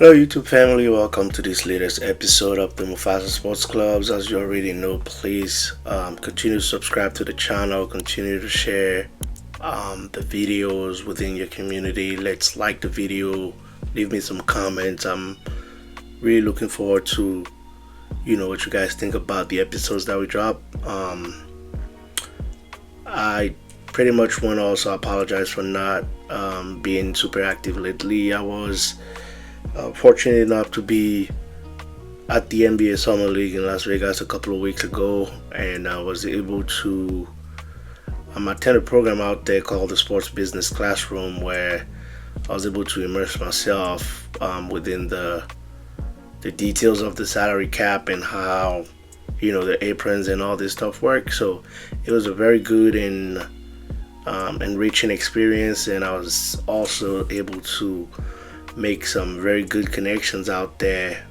Hello YouTube family, welcome to this latest episode of the Mufasa Sports Clubs. As you already know, please continue to subscribe to the channel, continue to share the videos within your community. Let's like the video, leave me some comments. I'm really looking forward to what you guys think about the episodes that we drop. I pretty much want to also apologize for not being super active lately. I was fortunate enough to be at the NBA Summer League in Las Vegas a couple of weeks ago, and I was able to attend a program out there called the Sports Business Classroom, where I was able to immerse myself within the details of the salary cap and how the aprons and all this stuff work. So it was a very good and enriching experience, and I was also able to make some very good connections out there.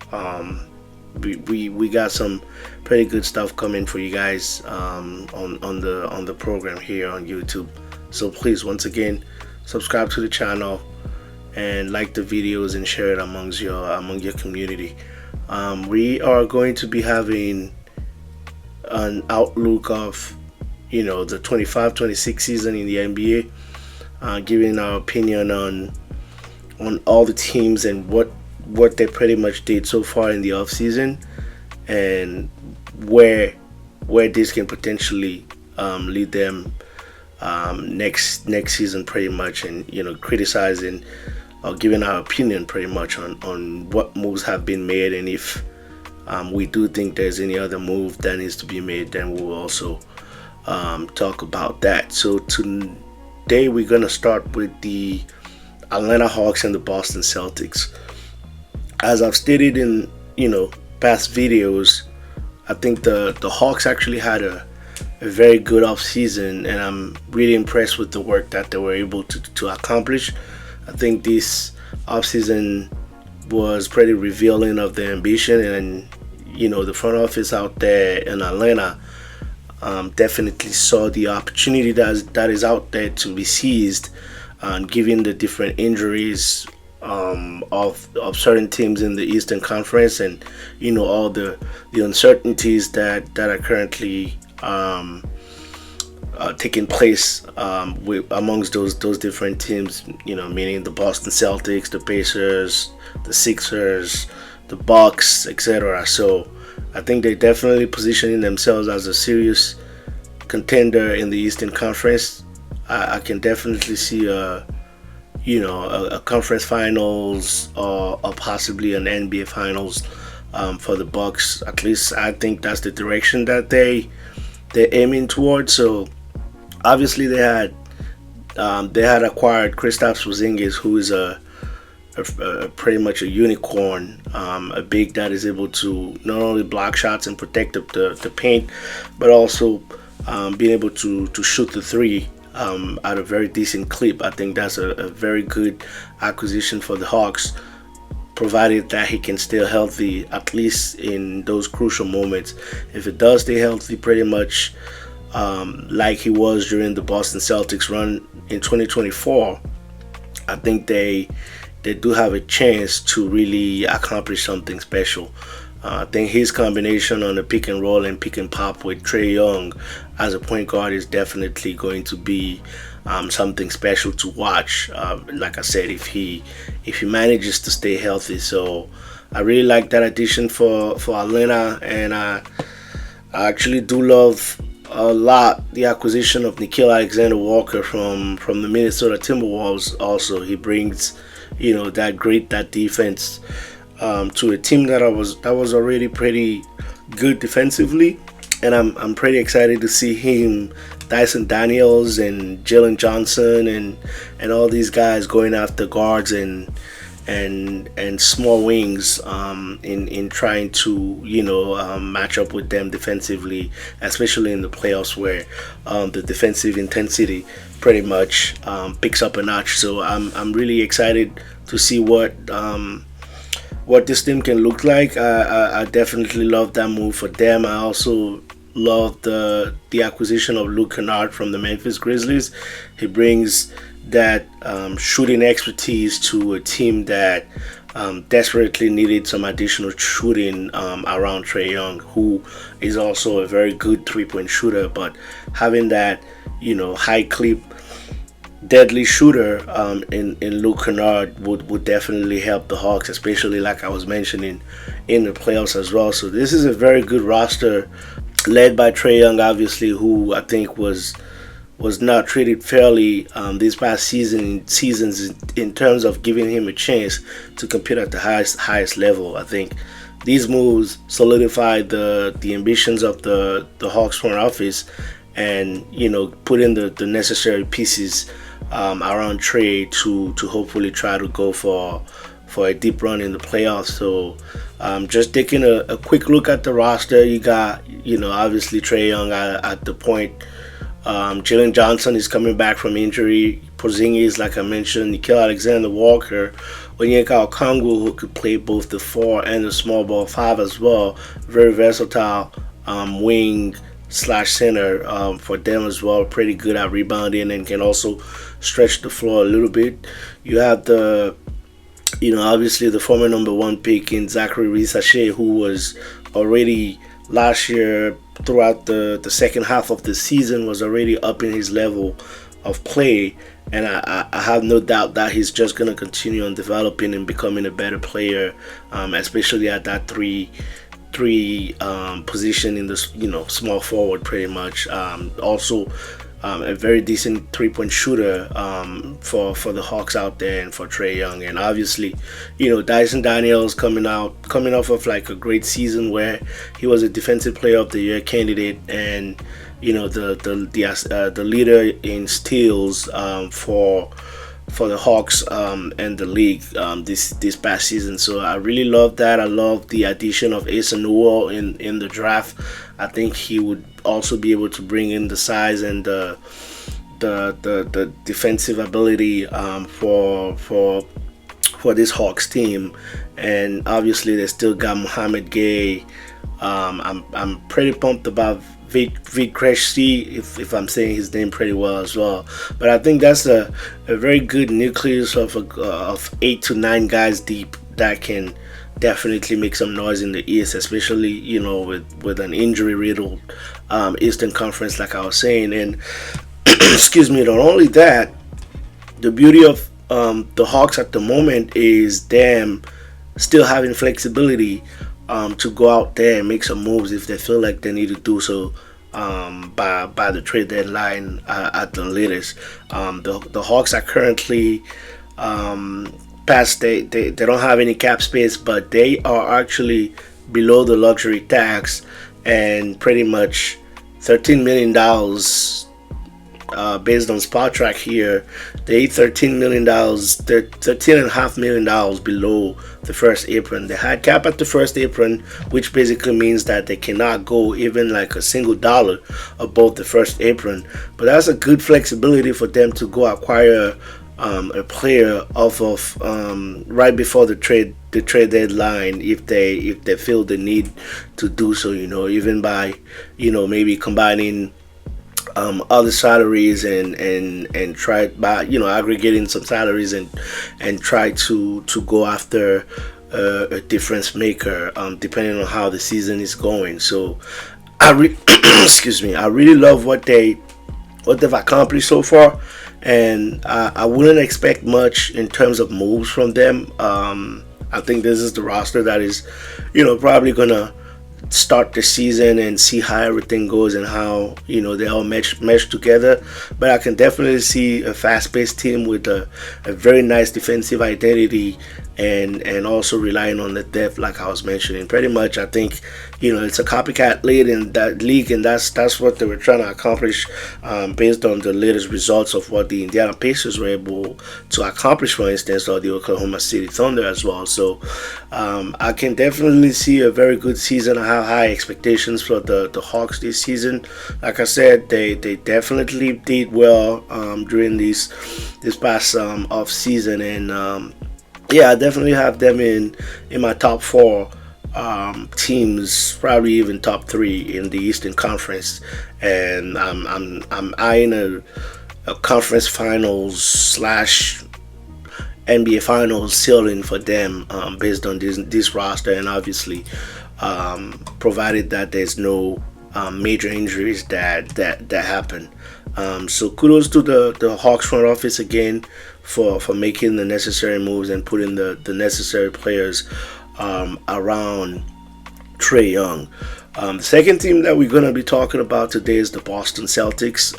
We got some pretty good stuff coming for you guys on the program here on YouTube. So please, once again, subscribe to the channel and like the videos and share it among your community. We are going to be having an outlook of the 25-26 season in the NBA, giving our opinion on all the teams and what they pretty much did so far in the offseason, and where this can potentially lead them next season pretty much, and criticizing or giving our opinion pretty much on what moves have been made, and if we do think there's any other move that needs to be made, then we'll also talk about that. So today we're gonna start with the Atlanta Hawks and the Boston Celtics. As I've stated in past videos, I think the Hawks actually had a very good offseason, and I'm really impressed with the work that they were able to accomplish. I think this offseason was pretty revealing of their ambition, and the front office out there in Atlanta definitely saw the opportunity that is out there to be seized, given the different injuries of certain teams in the Eastern Conference, and all the uncertainties that are currently taking place amongst those different teams, meaning the Boston Celtics, the Pacers, the Sixers, the Bucks, etc. So I think they're definitely positioning themselves as a serious contender in the Eastern Conference. I can definitely see a conference finals or possibly an NBA finals for the Bucks. At least I think that's the direction that they're aiming towards. So obviously they had acquired Kristaps Porziņģis, who is a pretty much a unicorn, a big that is able to not only block shots and protect the paint, but also being able to shoot the three at a very decent clip. I think that's a very good acquisition for the Hawks, provided that he can stay healthy, at least in those crucial moments. If it does stay healthy pretty much like he was during the Boston Celtics run in 2024, I think they do have a chance to really accomplish something special. I think his combination on the pick and roll and pick and pop with Trae Young as a point guard is definitely going to be something special to watch. Like I said, if he manages to stay healthy. So I really like that addition for Atlanta, and I actually do love a lot the acquisition of Nickeil Alexander-Walker from the Minnesota Timberwolves. Also, he brings that defense to a team that was already pretty good defensively, and I'm pretty excited to see him, Dyson Daniels and Jalen Johnson and all these guys going after guards and small wings in trying to match up with them defensively, especially in the playoffs where the defensive intensity pretty much picks up a notch. So I'm really excited to see what this team can look like. I definitely love that move for them. I also love the acquisition of Kennard from the Memphis Grizzlies. He brings that shooting expertise to a team that desperately needed some additional shooting around Trae Young, who is also a very good three-point shooter. But having that, high clip, deadly shooter in Luke Kennard would definitely help the Hawks, especially like I was mentioning in the playoffs as well. So this is a very good roster, led by Trae Young, obviously, who I think was not treated fairly this past seasons in terms of giving him a chance to compete at the highest level. I think these moves solidified the ambitions of the Hawks front office, and put in the necessary pieces around Trae to hopefully try to go for a deep run in the playoffs. So just taking a quick look at the roster, you got obviously Trae Young at the point. Jalen Johnson is coming back from injury. Porziņģis, like I mentioned, Nickeil Alexander-Walker, Onyeka Okongwu, who could play both the 4 and the small ball 5 as well. Very versatile wing / center for them as well. Pretty good at rebounding and can also stretch the floor a little bit. You have obviously the former number 1 pick in Zachary Rissache, who was already last year, throughout the second half of the season, was already up in his level of play, and I have no doubt that he's just going to continue on developing and becoming a better player, especially at that three position in the small forward, pretty much. Also a very decent three-point shooter for the Hawks out there, and for Trae Young. And obviously, Dyson Daniels coming off of like a great season where he was a Defensive Player of the Year candidate, and the leader in steals for the Hawks and the league this past season. So I really love that. I love the addition of Asa Newell in the draft. I think he would also be able to bring in the size and the defensive ability for this Hawks team. And obviously they still got Mohamed Gay. I'm pretty pumped about Vidkreshti, if I'm saying his name pretty well as well. But I think that's a very good nucleus of 8 to 9 guys deep that can definitely make some noise in the East, especially with an injury-riddled Eastern Conference, like I was saying. And excuse me, not only that, the beauty of the Hawks at the moment is them still having flexibility to go out there and make some moves if they feel like they need to do so by the trade deadline at the latest. The Hawks are currently past. They don't have any cap space, but they are actually below the luxury tax, and pretty much $13 million. Based on Spot Track here, they $13 million, $13.5 million below the first apron. They had cap at the first apron, which basically means that they cannot go even like a single dollar above the first apron. But that's a good flexibility for them to go acquire a player off of right before the trade deadline, if they feel the need to do so. Even by maybe combining other salaries and try by aggregating some salaries and try to go after a difference maker depending on how the season is going. So excuse me, I really love what they've accomplished so far, and I wouldn't expect much in terms of moves from them. I think this is the roster that is probably gonna start the season and see how everything goes and how they all mesh together. But I can definitely see a fast-paced team with a very nice defensive identity and also relying on the depth, like I was mentioning. Pretty much, I think it's a copycat lead in that league, and that's what they were trying to accomplish based on the latest results of what the Indiana Pacers were able to accomplish, for instance, or the Oklahoma City Thunder as well. So I can definitely see a very good season. I have high expectations for the Hawks this season. Like I said, they definitely did well during this past off season, and I definitely have them in my top 4 teams, probably even top 3 in the Eastern Conference, and I'm eyeing a conference finals / NBA Finals ceiling for them based on this roster, and obviously, provided that there's no major injuries that happen. So kudos to the Hawks front office again for making the necessary moves and putting the necessary players around Trae Young. The second team that we're going to be talking about today is the Boston Celtics.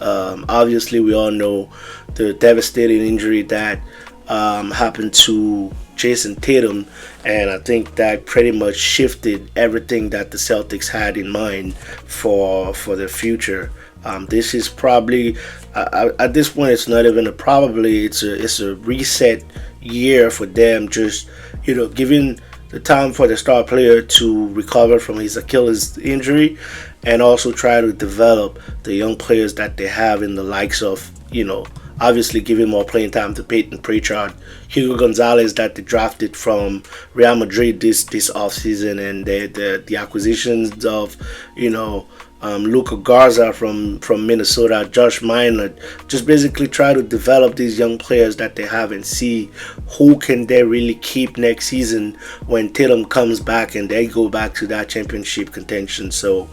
Obviously, we all know the devastating injury that happened to Jayson Tatum, and I think that pretty much shifted everything that the Celtics had in mind for their future. This is probably at this point it's not even it's a reset year for them. Just giving the time for the star player to recover from his Achilles injury, and also try to develop the young players that they have in the likes of, obviously giving more playing time to Peyton Pritchard, Hugo Gonzalez that they drafted from Real Madrid this offseason, and the acquisitions of, Luka Garza from Minnesota, Josh Minot. Just basically try to develop these young players that they have and see who can they really keep next season when Tatum comes back and they go back to that championship contention. So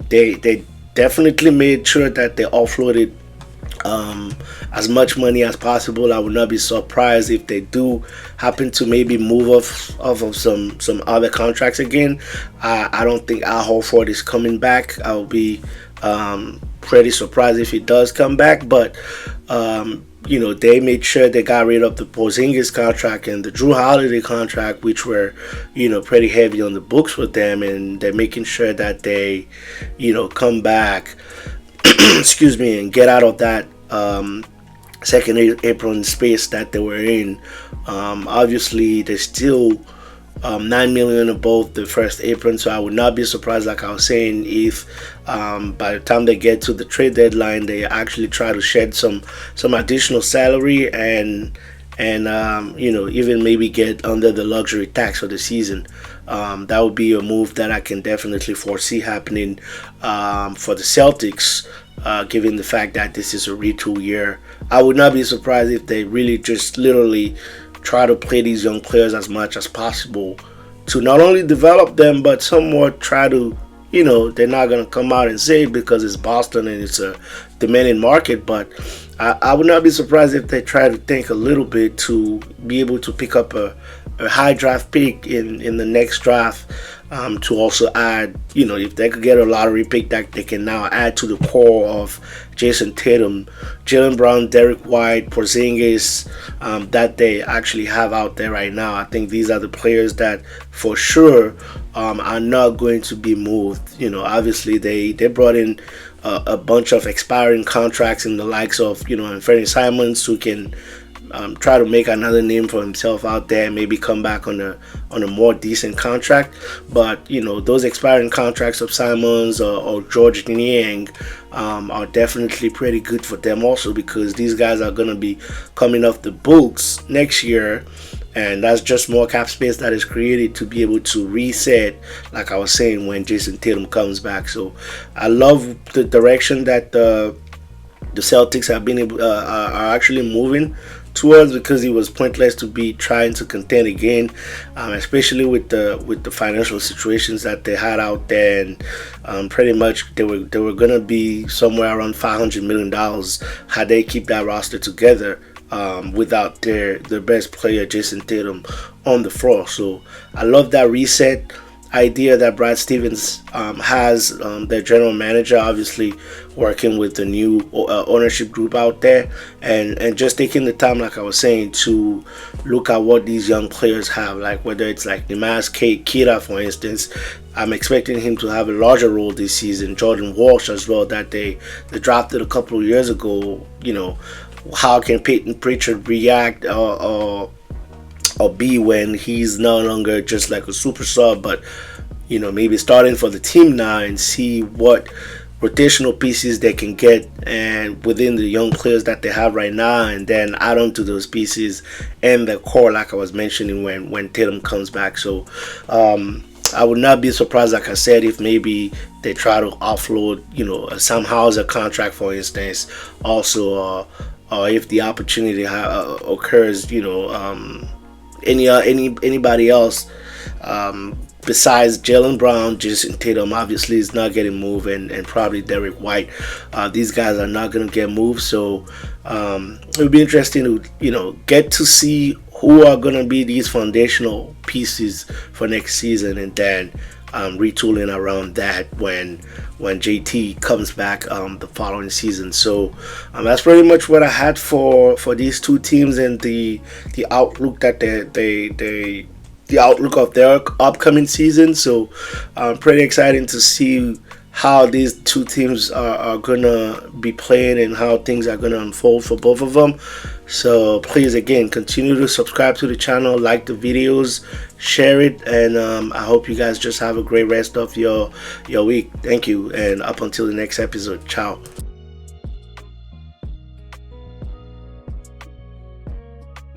they definitely made sure that they offloaded as much money as possible. I would not be surprised if they do happen to maybe move off of some other contracts again. I don't think Al Horford is coming back. I'll be pretty surprised if he does come back, but they made sure they got rid of the Porziņģis contract and the Drew Holiday contract, which were pretty heavy on the books with them, and they're making sure that they come back excuse me, and get out of that second apron space that they were in. Obviously, they're still $9 million above the first apron, so I would not be surprised, like I was saying, if by the time they get to the trade deadline, they actually try to shed some additional salary and even maybe get under the luxury tax for the season. That would be a move that I can definitely foresee happening for the Celtics, given the fact that this is a retool year. I would not be surprised if they really just literally try to play these young players as much as possible to not only develop them, but somewhat try to, they're not going to come out and say it because it's Boston and it's a demanding market, but I would not be surprised if they try to think a little bit to be able to pick up a high draft pick in the next draft, to also add, if they could get a lottery pick that they can now add to the core of Jayson Tatum, Jaylen Brown, Derek White, Porziņģis, that they actually have out there right now. I think these are the players that for sure are not going to be moved. Obviously they brought in a bunch of expiring contracts in the likes of, Anthony Simons, who can try to make another name for himself out there, maybe come back on a more decent contract. But those expiring contracts of Simons or George Niang are definitely pretty good for them also, because these guys are going to be coming off the books next year, and that's just more cap space that is created to be able to reset, like I was saying, when Jayson Tatum comes back. So I love the direction that the Celtics have been able are actually moving towards, because it was pointless to be trying to contend again, especially with the financial situations that they had out there, and pretty much they were gonna be somewhere around $500 million had they keep that roster together, without their best player Jayson Tatum on the floor. So I love that reset idea that Brad Stevens has, their general manager, obviously working with the new ownership group out there, and just taking the time, like I was saying, to look at what these young players have, like whether it's like Neemias Queta, for instance. I'm expecting him to have a larger role this season. Jordan Walsh as well, that they drafted a couple of years ago. How can Peyton Pritchard react or be when he's no longer just like a super sub, but maybe starting for the team now, and see what rotational pieces they can get and within the young players that they have right now, and then add on to those pieces and the core, like I was mentioning, when Tatum comes back. So I would not be surprised, like I said, if maybe they try to offload a Sam Hauser contract, for instance, also or if the opportunity occurs, anybody else besides Jaylen Brown, Jayson Tatum obviously is not getting moved, and probably Derek White. These guys are not going to get moved, so it would be interesting to get to see who are going to be these foundational pieces for next season, and then retooling around that when JT comes back the following season. So that's pretty much what I had for these two teams and the outlook that the outlook of their upcoming season. So pretty exciting to see how these two teams are gonna be playing and how things are gonna unfold for both of them. So please, again, continue to subscribe to the channel, like the videos, share it, and I hope you guys just have a great rest of your week. Thank you, and up until the next episode. Ciao.